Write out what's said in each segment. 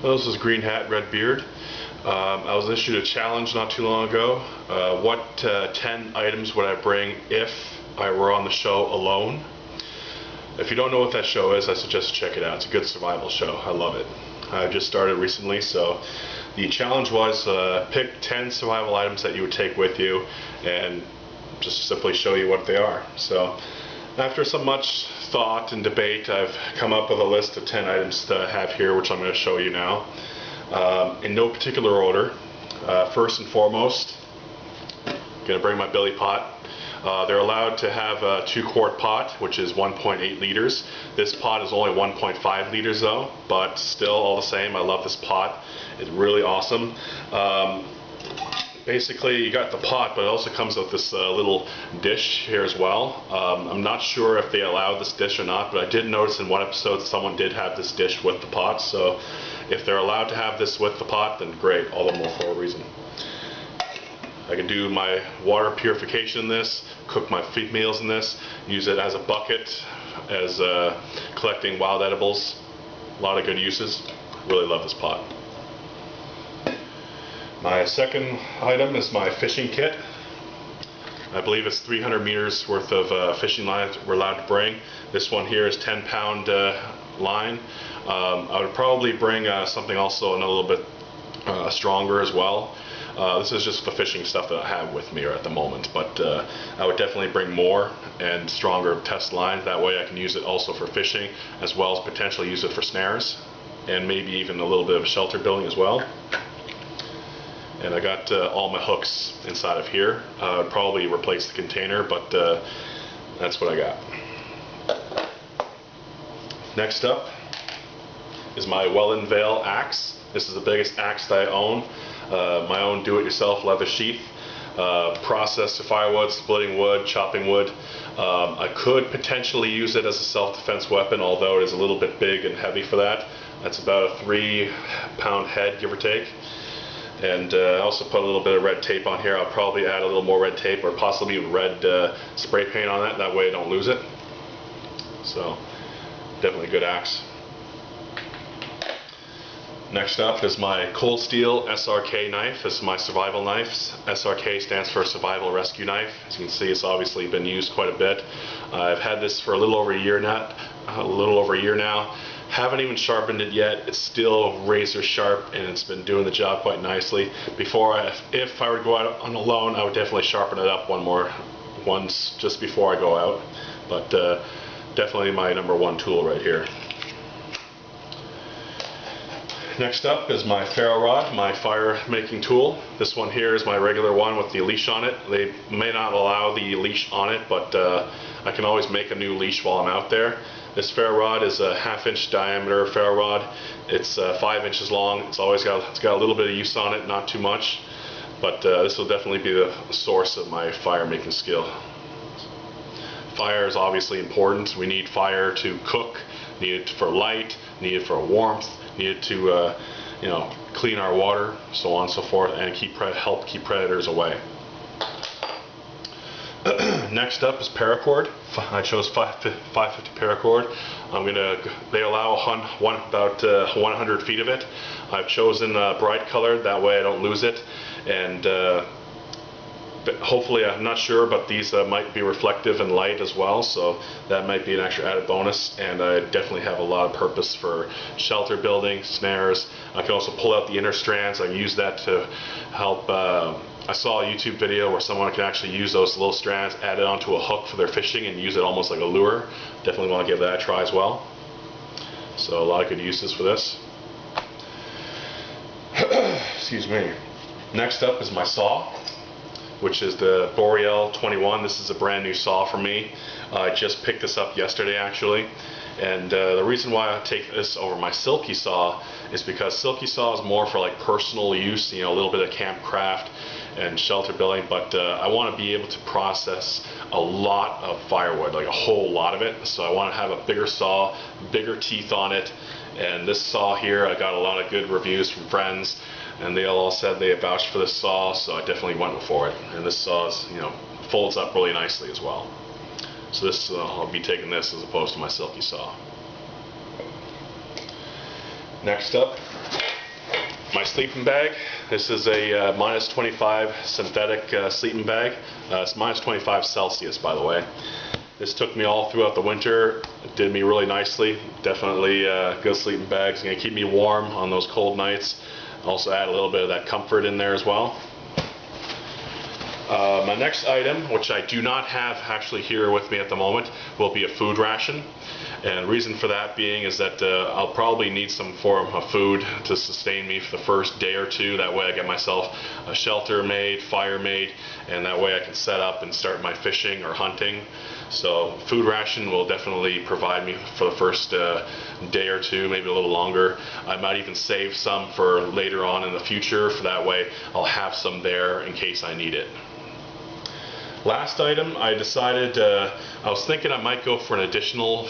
Well, this is Greenhat-Redbeard. I was issued a challenge not too long ago. What 10 items would I bring if I were on the show alone? If you don't know what that show is, I suggest you check it out. It's a good survival show. I love it. I just started recently, so the challenge was pick 10 survival items that you would take with you and just simply show you what they are. So after so much thought and debate, I've come up with a list of 10 items that I have here, which I'm going to show you now. In no particular order. First and foremost, I'm going to bring my billy pot. They're allowed to have a 2-quart pot, which is 1.8 liters. This pot is only 1.5 liters though, but still all the same, I love this pot. It's really awesome. Basically, you got the pot, but it also comes with this little dish here as well. I'm not sure if they allow this dish or not, but I did notice in one episode someone did have this dish with the pot, so if they're allowed to have this with the pot, then great, all the more for a reason. I can do my water purification in this, cook my feed meals in this, use it as a bucket, as collecting wild edibles. A lot of good uses. Really love this pot. My second item is my fishing kit. I believe it's 300 meters worth of fishing line we're allowed to bring. This one here is 10-pound line. I would probably bring something also a little bit stronger as well. This is just the fishing stuff that I have with me at the moment, but I would definitely bring more and stronger test line. That way I can use it also for fishing, as well as potentially use it for snares, and maybe even a little bit of shelter building as well. And I got all my hooks inside of here. I would probably replace the container, but that's what I got. Next up is my Well-in-Veil axe. This is the biggest axe that I own. My own do-it-yourself leather sheath. Process to firewood, splitting wood, chopping wood. I could potentially use it as a self-defense weapon, although it is a little bit big and heavy for that. That's about a 3-pound head, give or take. And I also put a little bit of red tape on here. I'll probably add a little more red tape, or possibly red spray paint on it. That way I don't lose it. So definitely a good axe. Next up is my Cold Steel SRK knife. This is my survival knife. SRK stands for Survival Rescue Knife. As you can see, it's obviously been used quite a bit. I've had this for a little over a year now. Haven't even sharpened it yet. It's still razor sharp, and it's been doing the job quite nicely. If I were to go out on alone, I would definitely sharpen it up once just before I go out. But definitely my #1 tool right here. Next up is my ferro rod, my fire making tool. This one here is my regular one with the leash on it. They may not allow the leash on it, but I can always make a new leash while I'm out there. This ferro rod is a 1/2-inch diameter ferro rod. It's 5 inches long. It's got a little bit of use on it, not too much, but this will definitely be the source of my fire making skill. Fire is obviously important. We need fire to cook, need it for light, need it for warmth, need it to clean our water, so on and so forth, and help keep predators away. Next up is paracord. I chose 550 paracord. They allow about 100 feet of it. I've chosen bright colored, that way I don't lose it, and hopefully, I'm not sure, but these might be reflective and light as well, so that might be an extra added bonus. And I definitely have a lot of purpose for shelter building, snares. I can also pull out the inner strands. I can use that to help. I saw a YouTube video where someone can actually use those little strands, add it onto a hook for their fishing, and use it almost like a lure. Definitely want to give that a try as well. So a lot of good uses for this. Excuse me. Next up is my saw, which is the Boreal 21. This is a brand new saw for me. I just picked this up yesterday actually, and the reason why I take this over my Silky saw is because Silky saw is more for like personal use, a little bit of camp craft and shelter building, but I want to be able to process a lot of firewood, like a whole lot of it. So I want to have a bigger saw, bigger teeth on it, and this saw here, I got a lot of good reviews from friends, and they all said they vouched for this saw, so I definitely went for it. And this saw is, folds up really nicely as well. So this, I'll be taking this as opposed to my Silky saw. Next up My sleeping bag. This is a minus 25 synthetic sleeping bag. It's minus 25 Celsius, by the way. This took me all throughout the winter. It did me really nicely. Definitely good sleeping bag. It's going to keep me warm on those cold nights. Also add a little bit of that comfort in there as well. My next item, which I do not have actually here with me at the moment, will be a food ration. And the reason for that being is that I'll probably need some form of food to sustain me for the first day or two. That way I get myself a shelter made, fire made, and that way I can set up and start my fishing or hunting. So food ration will definitely provide me for the first day or two, maybe a little longer. I might even save some for later on in the future, for that way I'll have some there in case I need it. Last item, I decided, I was thinking I might go for an additional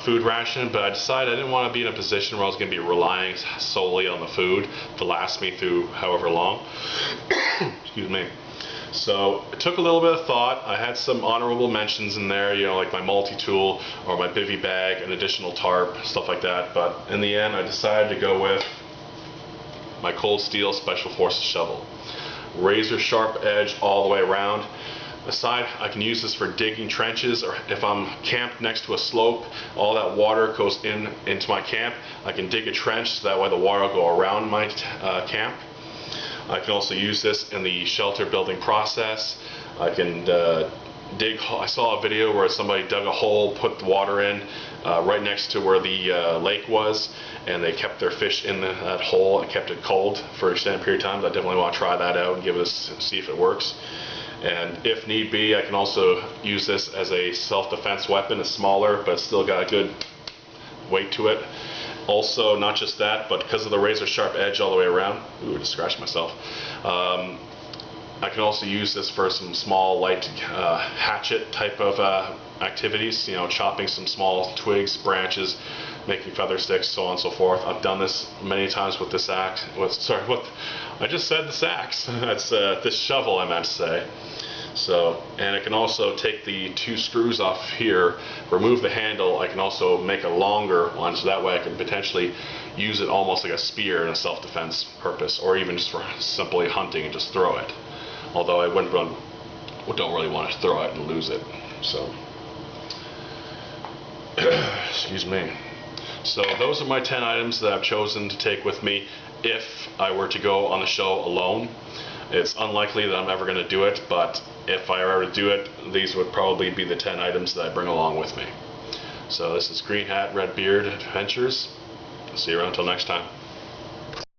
food ration, but I decided I didn't want to be in a position where I was going to be relying solely on the food to last me through however long. Excuse me. So it took a little bit of thought. I had some honorable mentions in there, you know, like my multi-tool or my bivy bag, an additional tarp, stuff like that. But in the end, I decided to go with my cold steel Special Forces shovel. Razor sharp edge all the way around. Aside, I can use this for digging trenches, or if I'm camped next to a slope, all that water goes into my camp. I can dig a trench so that way the water will go around my camp. I can also use this in the shelter building process. I can dig. I saw a video where somebody dug a hole, put the water in right next to where the lake was, and they kept their fish in that hole and kept it cold for an extended period of time. I definitely want to try that out and give it see if it works. And if need be, I can also use this as a self-defense weapon. It's smaller, but it's still got a good weight to it. Also, not just that, but because of the razor sharp edge all the way around, ooh, I just scratched myself. I can also use this for some small, light hatchet type of activities. You know, chopping some small twigs, branches, making feather sticks, so on and so forth. I've done this many times with this axe. I just said this axe. That's this shovel, I meant to say. So, and I can also take the two screws off here, remove the handle. I can also make a longer one, so that way I can potentially use it almost like a spear in a self-defense purpose, or even just for simply hunting and just throw it. Although I don't really want to throw it and lose it. So, excuse me. So those are my 10 items that I've chosen to take with me if I were to go on the show alone. It's unlikely that I'm ever going to do it, but if I were to do it, these would probably be the 10 items that I bring along with me. So this is Greenhat-Redbeard Adventures. See you around until next time.